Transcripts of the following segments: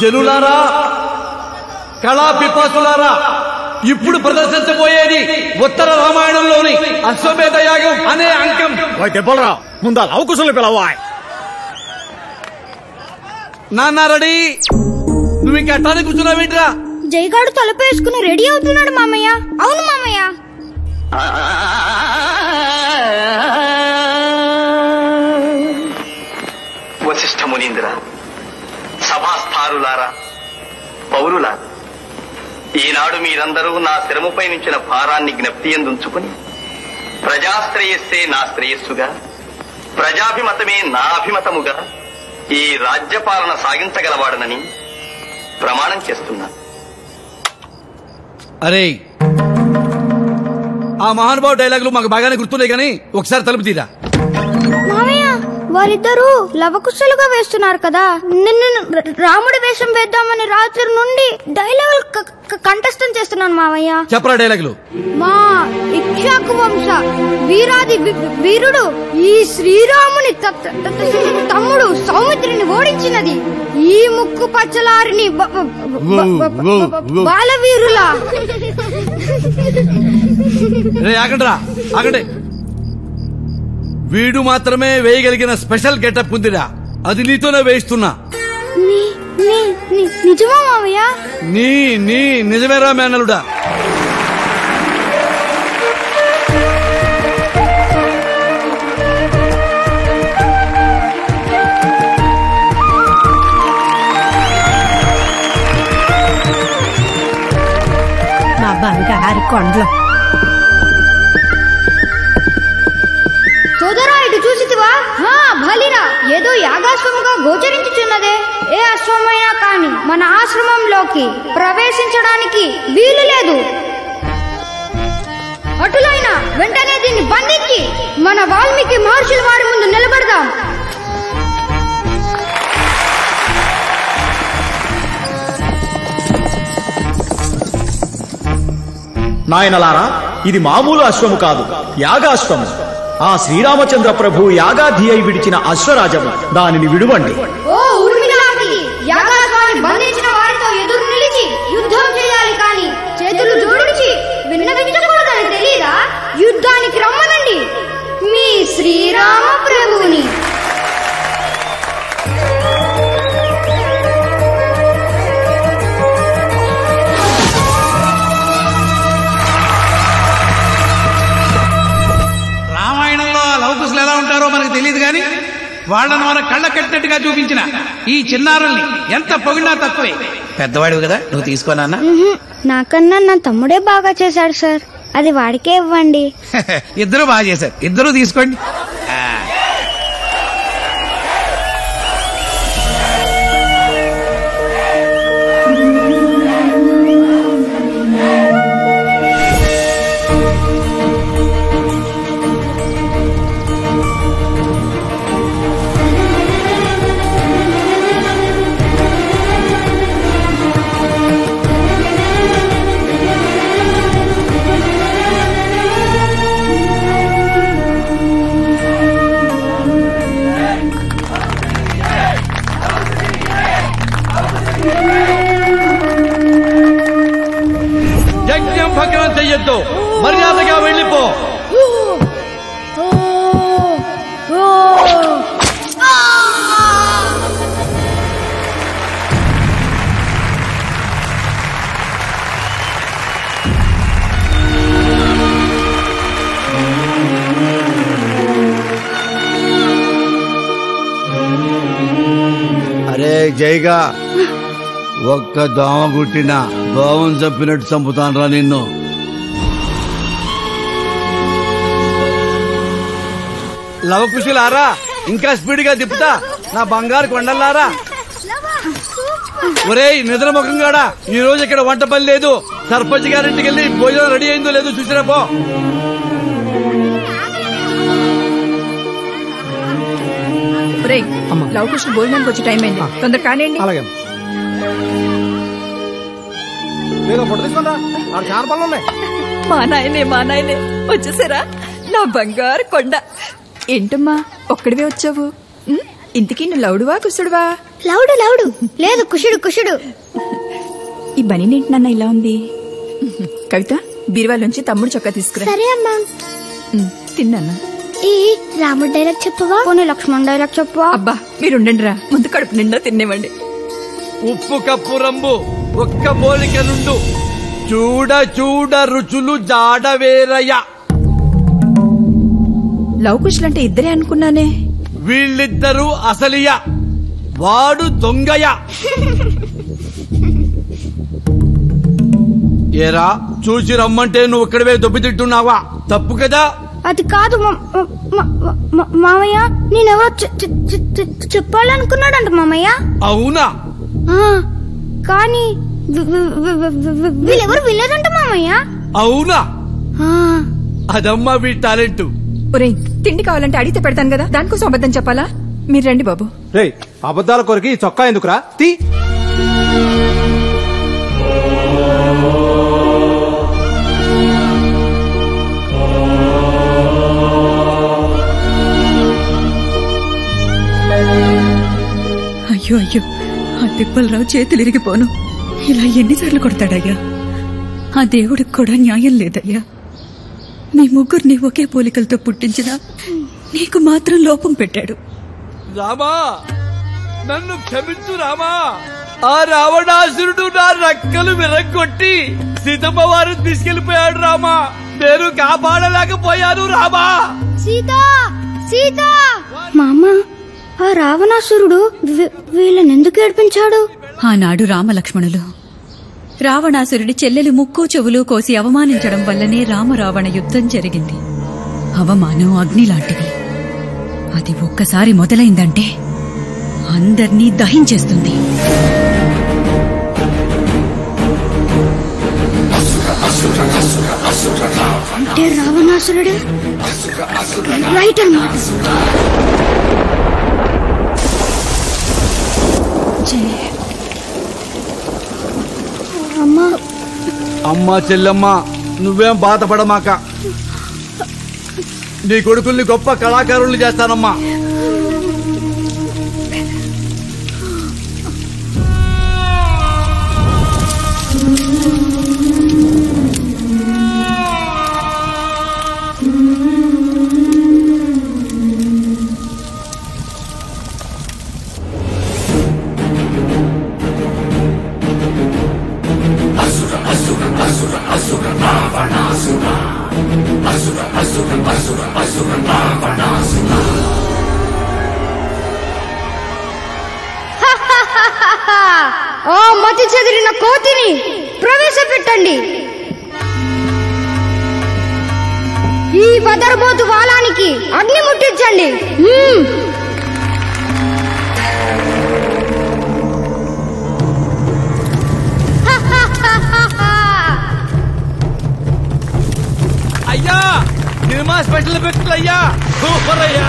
జనులారా, కళా పిపాసులారా, ఇప్పుడు ప్రదర్శించబోయేది ఉత్తర రామాయణంలోని అశ్వమేధ యాగం అనే అంకం. ముందా అవకుశలు పిలవా. నాన్న రెడీ? నువ్వు ఇంకా అట్టానే కూర్చున్నావేంట్రా? జైగాడు తలపేసుకుని రెడీ అవుతున్నాడు మామయ్య. అవును మామయ్య. వశిష్ఠ మునీంద్ర, సభాస్థారులారా, పౌరుల, ఈనాడు మీరందరూ నా శిరముపై నుంచిన భారాన్ని జ్ఞప్తి ఎందుంచుకుని ప్రజాశ్రేయస్సే నా శ్రేయస్సుగా, ప్రజాభిమతమే నా అభిమతముగా ఈ రాజ్యపాలన సాగించగలవాడనని ప్రమాణం చేస్తున్నా. అరే, ఆ మహానుభావు డైలాగులు మాకు బాగానే గుర్తున్నాయి, కానీ ఒకసారి తలుపు తీరా. మామయ్య, వారిద్దరూ లవకుశలుగా వేస్తున్నారు కదా. నిన్ను రాముడి వేషం వేద్దామని రాత్రి నుండి డైలాగులు కంఠస్థం చేస్తున్నాను మామయ్య. చెప్పరా డైలాగులు. మా ఇక్ష్వాకు వంశ వీరాది వీరుడు ఈ శ్రీరాముని తమ్ముడు సౌమిత్రిని ఓడించినది ఈ ముక్కు పచ్చలారిని బాలవీరులా. ఆగండిరా, ఆగండి. వీడు మాత్రమే వేయగలిగిన స్పెషల్ గెటప్ ఉందిరా, అది నీతోనే వేయిస్తున్నా. నిజమా మామయ్య? నీ నిజమేరా మేనలుడా. మా బంగారు కొండలు. సోదరా, ఇటు చూసితివా? భలిరా, ఏదో యాగాశ్వముగా గోచరించుచున్నదే. ఏ అశ్వమైనా కాని మన ఆశ్రమంలోకి ప్రవేశించడానికి వీలు లేదు. అటులైనా వెంటనే దీన్ని బంధించి మన వాల్మీకి మహర్షుల వారి ముందు నిలబడదాం. నాయనలారా, ఇది మామూలు అశ్వము కాదు, యాగాశ్వము. ఆ శ్రీరామచంద్ర ప్రభు యాగాధి అయి విడిచిన అశ్వరాజము. దానిని విడువండి. ఓ ఉర్మిళాది, యాగాశ్వాన్ని బంధించిన వారితో ఎదురు నిలిచి యుద్ధం చేయాలి, కానీ చేతులు జోడించి విన్నవించకూడదని తెలీదా? యుద్ధానికి రమ్మనండి మీ శ్రీరామ ప్రభువుని. లవకుశులు ఎలా ఉంటారో మనకు తెలియదు, కానీ వాళ్ళను మన కళ్ళ కట్టినట్టుగా చూపించిన ఈ చిన్నారుల్ని ఎంత పొగిడినా తక్కువే. పెద్దవాడివి కదా, నువ్వు తీసుకోనా? నాకన్నా నా తమ్ముడే బాగా చేశాడు సార్, అది వాడికే ఇవ్వండి. ఇద్దరు బాగా చేశారు, ఇద్దరు తీసుకోండి. యజ్ఞం భగ్నం చెయ్యొద్దు, మర్యాదగా వెళ్ళిపో. అరే జైగా, ఒక్క దోమ గుట్టినా దోమం చంపినట్టు చంపుతానరా నిన్ను. లవకుశులారా, ఇంకా స్పీడ్ గా తిప్పుతా నా బంగారు కొండలారా. ఒరేయ్ నిద్రముఖం గాడా, ఈ రోజు ఇక్కడ వంట పని లేదు. సర్పంచ్ గారింటికి వెళ్ళి భోజనం రెడీ అయిందో లేదో చూసిరా పో. లవకుశులు భోజనానికి వచ్చే టైం అయింది, తొందర కానివ్వండి. మా నాయనే వచ్చేసారా నా బంగారు కొండ. ఏంటమ్మా ఒక్కడివే వచ్చావు? ఇంతకీ నువ్వు లౌడువా కుసుడువా? లౌడు లౌడు లేదు, కుషుడు కుషుడు. ఈ బనీనేంటి నాన్న ఇలా ఉంది? కవిత, బీరువాలోంచి తమ్ముడు చొక్కా తీసుకురా. సరే అమ్మా. తిన్నా. ఈ రాముడు డైలాగ్ చెప్పవా? పోనీ లక్ష్మణ్ డైలాగ్ చెప్పవా? అబ్బా మీరుండండి రా, ముందు కడుపు నిండా తినేవండి. ఉప్పు కప్పు రంబు ఒక్క పోలిక నుండు, చూడ చూడ రుచులు జాడవేరయ్య. లవ్ కుశలంటే ఇద్దరే అనుకున్నానే. వీళ్ళిద్దరూ అసలియ, వాడు దొంగయ. ఏరా చూసి రమ్మంటే నువ్వు ఇక్కడవే దొబ్బితిట్టున్నావా? తప్పు కదా. అది కాదు మామయ్య, నేనెవరో చెప్పాలనుకున్నాడంట మామయ్య. అవునా? కానీ వీళ్ళెవరు వినలేదంట మామయ్య. అవునా? అదమ్మా వీ టాలెంట్. ఒరేయ్, తిండి కావాలంటే అడిగితే పెడతాను కదా, దానికోసం అబద్ధం చెప్పాలా? మీరు రండి బాబు. రే, అబద్ధాల కొరికి చొక్కా ఎందుకురా? తీ. అయ్యో అయ్యో, ఆ తిప్పలరావు చేతులు ఇరిగిపోను. ఇలా ఎన్నిసార్లు కొడతాడయ్యా? ఆ దేవుడికి కూడా న్యాయం లేదయ్యా. మీ ముగ్గురిని ఒకే పోలికలతో పుట్టించినా నీకు మాత్రం లోపం పెట్టాడు. రామా, నన్ను క్షమించు రామా. ఆ రావణాసురుడు నా రక్కలు విరగొట్టి సీతమ్మ వారిని తీసుకెళ్లిపోయాడు రామా. నేను కాపాడలేకపోయాను రామా. సీతా సీతా. మామ, ఆ రావణాసురుడు వీళ్ళని ఎందుకు ఏడిపించాడు? ఆనాడు రామలక్ష్మణులు రావణాసురుడి చెల్లెలు ముక్కు చెవులు కోసి అవమానించడం వల్లనే రామరావణ యుద్ధం జరిగింది. అవమానం అగ్ని లాంటిది. అది ఒక్కసారి మొదలైందంటే అందర్నీ దహించేస్తుంది. అంటే రావణాసురుడు రైట్ అన్నమాట. అమ్మా అమ్మా చెల్లెమ్మ, నువ్వేం బాధపడమాక. నీ కొడుకుల్ని గొప్ప కళాకారుల్ని చేస్తానమ్మా. ఓ మతి చెదిరిన కోతిని ప్రవేశపెట్టండి. ఈ వదరబోతు వాలానికి అగ్ని ముట్టించండి. అయ్యా, సినిమా స్పెషల్ ఎఫెక్ట్లు అయ్యా, సూపర్ అయ్యా.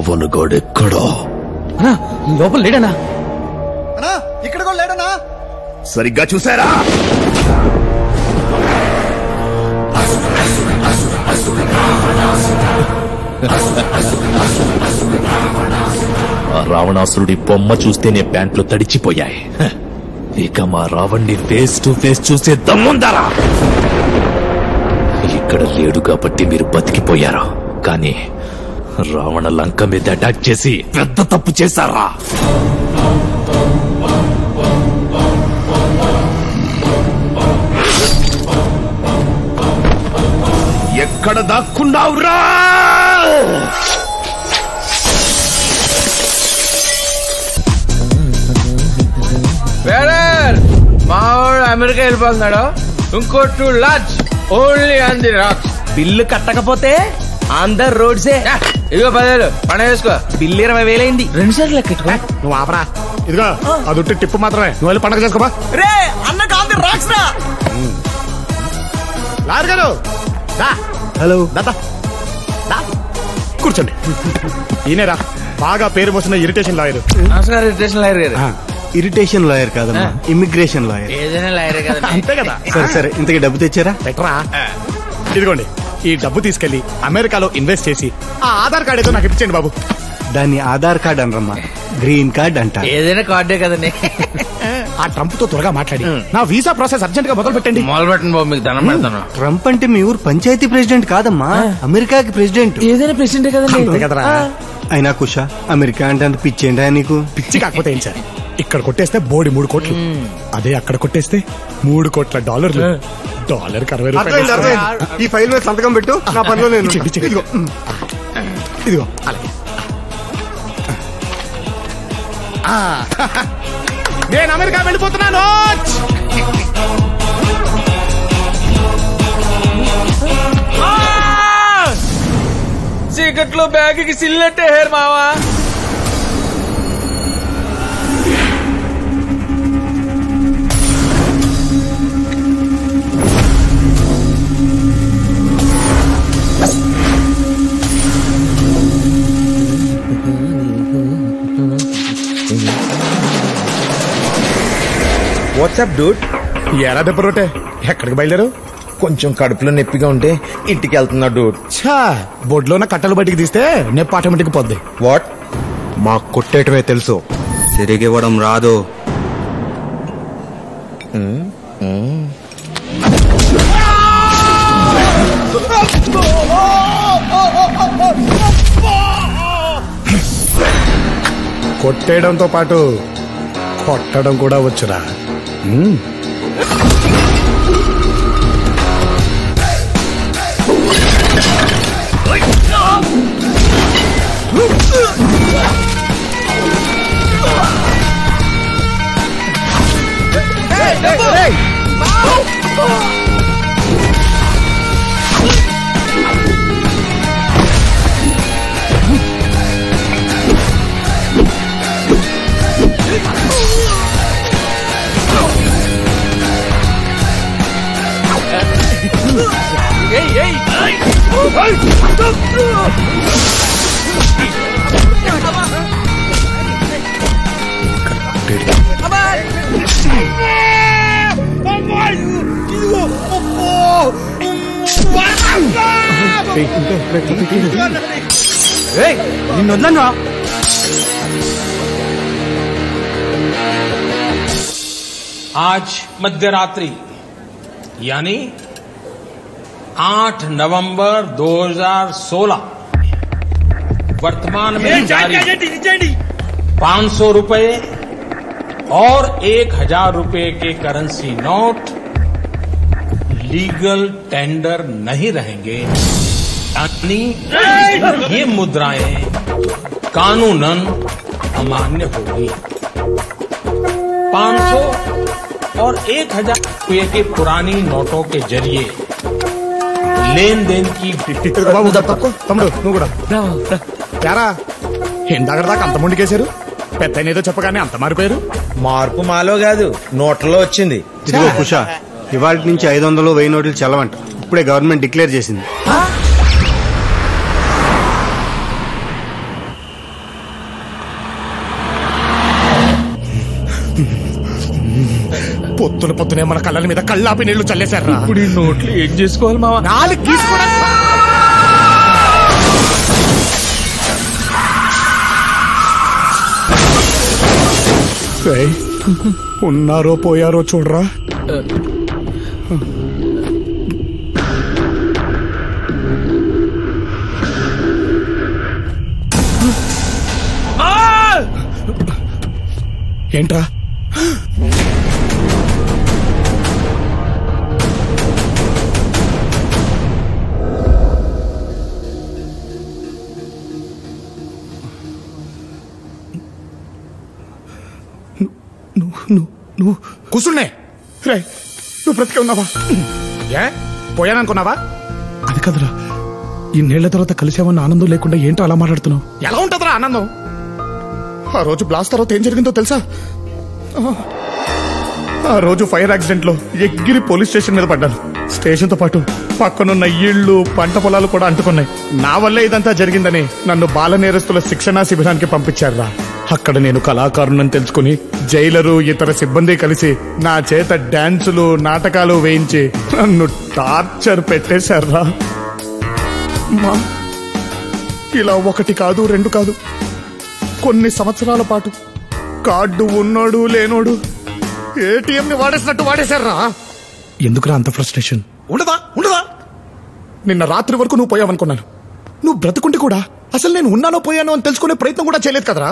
రావణుగాడెక్కడా? లోపల లేడనా? ఇక్కడ కూడా లేడనా? సరిగ్గా చూసారా? ఆ రావణాసురుడి బొమ్మ చూస్తేనే ప్యాంట్లు తడిచిపోయాయి. ఇక మా రావణ్ణి ఫేస్ టు ఫేస్ చూసే దమ్ముందరా? ఇక్కడ లేడు కాబట్టి మీరు బతికిపోయారు, కానీ రావణ లంక మీద అటాక్ చేసి పెద్ద తప్పు చేశారా? ఎక్కడ దాక్కున్నావురా? మావాడు అమెరికా వెళ్ళిపోతున్నాడు. ఇంకో 2 large only on the rocks. Bill కట్టకపోతే అందరు రోడ్సే. ఇదిగో 10,000 పణ వేసుకో. బిల్లు 20,000 అయింది. 2 సార్లు లెక్కెట్టుకో. నువ్వు ఆపరా. ఇదిగో అదుట్టి టిప్పు మాత్రమే. నువ్వు వెళ్ళి పండగ చేసుకోబా. రే అన్న కాదు రాక్స్ రా. లాయర్ గారు హలో కూర్చోండి. ఈయనరా బాగా పేరు మోసిన ఇరిటేషన్ లాయర్. నమస్కారం ఇరిటేషన్ లాయర్ గారు. ఇరిటేషన్ లాయర్ కాదమ్మా, ఇమిగ్రేషన్ లాయర్. ఏదైనా లాయరే కదా. అంతే కదా. సరే ఇంతకీ డబ్బు తెచ్చారా? పెట్టరా. ఇదిగోండి ఈ డబ్బు తీసుకెళ్లి అమెరికాలో ఇన్వెస్ట్ చేసి ఆ ఆధార్ కార్డు ఏదో నాకు ఇప్పించండి బాబు. దాన్ని ఆధార్ కార్డ్ అనరమ్మా, గ్రీన్ కార్డ్ అంట. ఏదైనా కార్డే కదండి. ఆ ట్రంప్ తో త్వరగా మాట్లాడి నా వీసా ప్రాసెస్ అర్జెంట్ గా మొదలు పెట్టండి. మొదలు పెట్టండి బాబు, మీకు దండం పెడతాను. ట్రంప్ అంటే మీ ఊరు పంచాయతీ ప్రెసిడెంట్ కాదమ్మా, అమెరికాకి ప్రెసిడెంట్. ఏదైనా ప్రెసిడెంట్ కదండి. అంతే కదరా. అయినా కుషా, అమెరికా అంటే అంత పిచ్చేంటా నీకు? పిచ్చి కాకపోతే ఏం సార్, ఇక్కడ కొట్టేస్తే బోడి 3 కోట్లు, అదే అక్కడ కొట్టేస్తే 3 కోట్ల డాలర్లు. డాలర్కి 60 రూపాయలు. ఈ ఫైల్ మీద సంతకం పెట్టు, నా పనిలో నేను. ఇదిగో ఇదిగో అలాగే. నేను అమెరికా వెళ్ళిపోతున్నాను. చీకట్లో బ్యాగ్కి సిల్లెట్టే హేర్ మావా. WhatsApp Dude. ఎలా దెబ్బ రోటే, ఎక్కడికి బయలుదేరు? కొంచెం కడుపులో నొప్పిగా ఉంటే ఇంటికి వెళ్తున్నా డూడ్. ఛా, బొడ్లో ఉన్న కట్టలు బయటికి తీస్తే నొప్పి ఆటోమేటిక్ పోద్ది. వాట్? మాకు కొట్టేయటమే తెలుసు, తిరిగివ్వడం రాదు. కొట్టేయడంతో పాటు కొట్టడం కూడా వచ్చురా. నిన్నొద్దా? आज मध्यरात्रि यानी 8 नवंबर 2016 वर्तमान में जारी 500 रुपए और 1000 रुपए के करेंसी नोट लीगल टेंडर नहीं रहेंगे, यानी ये मुद्राएं कानूनन अमान्य होगी। 500 और 1000 रुपये के पुरानी नोटों के जरिए लेन देन की తమ్ముడు నువ్వు కూడా యారా, ఇందాక దాకా అంత ముందుకేశారు, పెద్ద ఏదో చెప్పగానే అంత మారిపోయారు. మార్పు మాలో కాదు, నోట్లలో వచ్చింది. ఇదిగో కుషా, ఇవాళ నుంచి 500, 1000 నోట్లు చల్లవంట. ఇప్పుడే గవర్నమెంట్ డిక్లేర్ చేసింది. పొద్దున పొద్దునే మన కళ్ళ మీద కళ్ళాపి నీళ్లు చల్లేశారా. ఇప్పుడు ఈ నోట్లు ఏం చేసుకోవాలి మావా? నాలుగు గీసుకోవడం ఉన్నారో పోయారో చూడరా. ఏంట్రా నువ్వు కూర్చున్నే రే, నువ్వు బ్రతికే ఉన్నావా? ఏ పోయాననుకున్నావా? అది కదరా, ఇన్నేళ్ల తర్వాత కలిసామన్న ఆనందం లేకుండా ఏంటో అలా మాట్లాడుతున్నావు? ఎలా ఉంటుందిరా ఆనందం? ఆ రోజు బ్లాస్ట్ తర్వాత ఏం జరిగిందో తెలుసా? ఆ రోజు ఫైర్ యాక్సిడెంట్ లో ఎగిరి పోలీస్ స్టేషన్ మీద పడ్డాను. స్టేషన్ తో పాటు పక్కనున్న ఇళ్లు పంట పొలాలు కూడా అంటుకున్నాయి. నా వల్లే ఇదంతా జరిగిందని నన్ను బాల నేరస్తుల శిక్షణా శిబిరానికి పంపించారా. అక్కడ నేను కళాకారుణ్ణని తెలుసుకుని జైలరు ఇతర సిబ్బంది కలిసి నా చేత డాన్సులు నాటకాలు వేయించి నన్ను టార్చర్ పెట్టేశారా. ఇలా ఒకటి కాదు రెండు కాదు, కొన్ని సంవత్సరాల పాటు కార్డు ఉన్నోడు లేనోడు ఏటీఎం ని వాడేసినట్టు వాడేశారా. ఎందుకురా అంత ఫ్రస్ట్రేషన్? ఉండదా ఉండదా? నిన్న రాత్రి వరకు నువ్వు పోయావనుకున్నాను. నువ్వు బ్రతుకుంటే కూడా అసలు నేను ఉన్నానో పోయానో అని తెలుసుకునే ప్రయత్నం కూడా చేయలేదు కదరా.